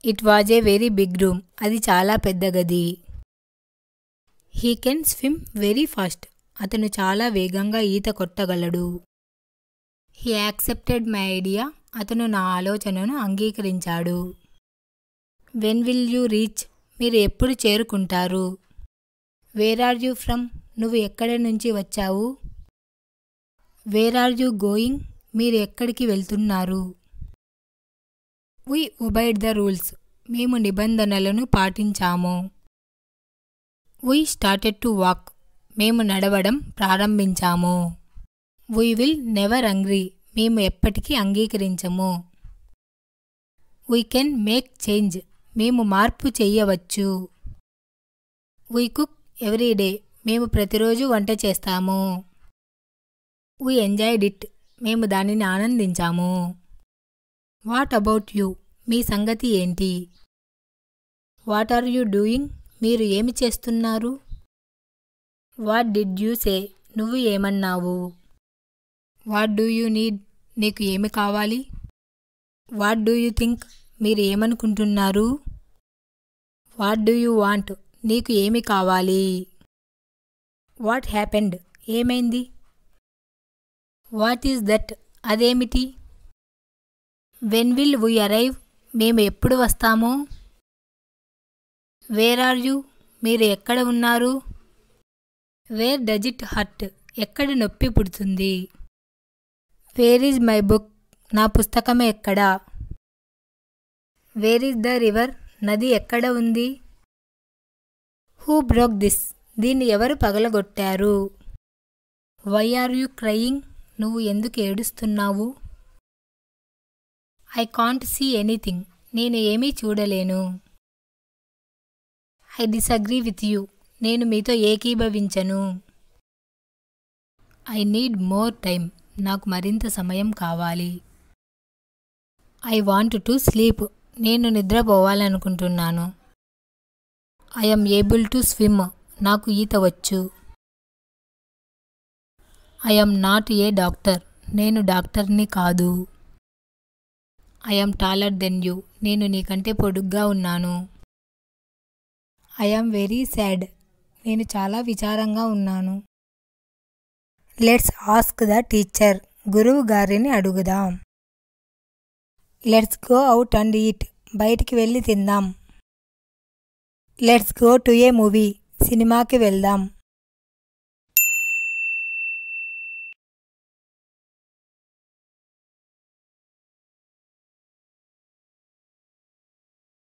It was a very big room. అది చాలా పెద్ద గది. He can swim very fast. అతను చాలా వేగంగా ఈత కొట్టగలడు. He accepted my idea. అతను నా ఆలోచనను అంగీకరించాడు. When will you reach? మీరు ఎప్పుడు చేరుకుంటారు? Where are you from? నువ్వు ఎక్కడి నుంచి వచ్చావు? Where are you going? మీరు ఎక్కడికి వెళ్తున్నారు? We obeyed the rules. మేము నిబంధనలను పాటించాము. We started to walk. మేము నడవడం ప్రారంభించాము. We will never angry. మేము ఎప్పటికీ అంగీకరించము. We can make change. మేము మార్పు చెయ్యవచ్చు. We cook every day. మేము ప్రతిరోజు వంట చేస్తాము. We enjoyed it. మేము దానిని ఆనందించాము. What about you? మీ సంగతి ఏంటి? What are you doing? మీరు ఏమి చేస్తున్నారు? What did you say? నువ్వు ఏమన్నావు? What do you need? నీకు ఏమి కావాలి? What do you think? మీరు ఏమనుకుంటున్నారు? What do you want? నీకు ఏమి కావాలి? What happened? ఏమైంది? What is that? అదేమిటి? When will we arrive? మేము ఎప్పుడు వస్తాము? Where are you? మీరు ఎక్కడ ఉన్నారు? Where does it hurt? ఎక్కడ నొప్పి పుడుతుంది? Where is my book? నా పుస్తకం ఎక్కడా? Where is the river? నది ఎక్కడ ఉంది? Who broke this? దీన్ని ఎవరు పగలగొట్టారు? Why are you crying? నువ్వు ఎందుకు ఏడుస్తున్నావు? I can't see anything. నేను ఏమీ చూడలేను. I disagree with you. నేను మీతో ఏకీభవించను. I need more time. నాకు మరింత సమయం కావాలి. I want to sleep. నేను నిద్రపోవాలనుకుంటున్నాను. I am able to swim. నాకు ఈత వచ్చు. I am not a doctor. నేను డాక్టర్ని కాదు. I am taller than you. నేను నీకంటే పొడుగ్గా ఉన్నాను. I am very sad. నేను చాలా విచారంగా ఉన్నాను. Let's ask the teacher. గురువు గారిని అడుగుదాం. Let's go out and eat. బయటికి వెళ్ళి తిందాం. Let's go to a movie. సినిమాకి వెళ్దాం.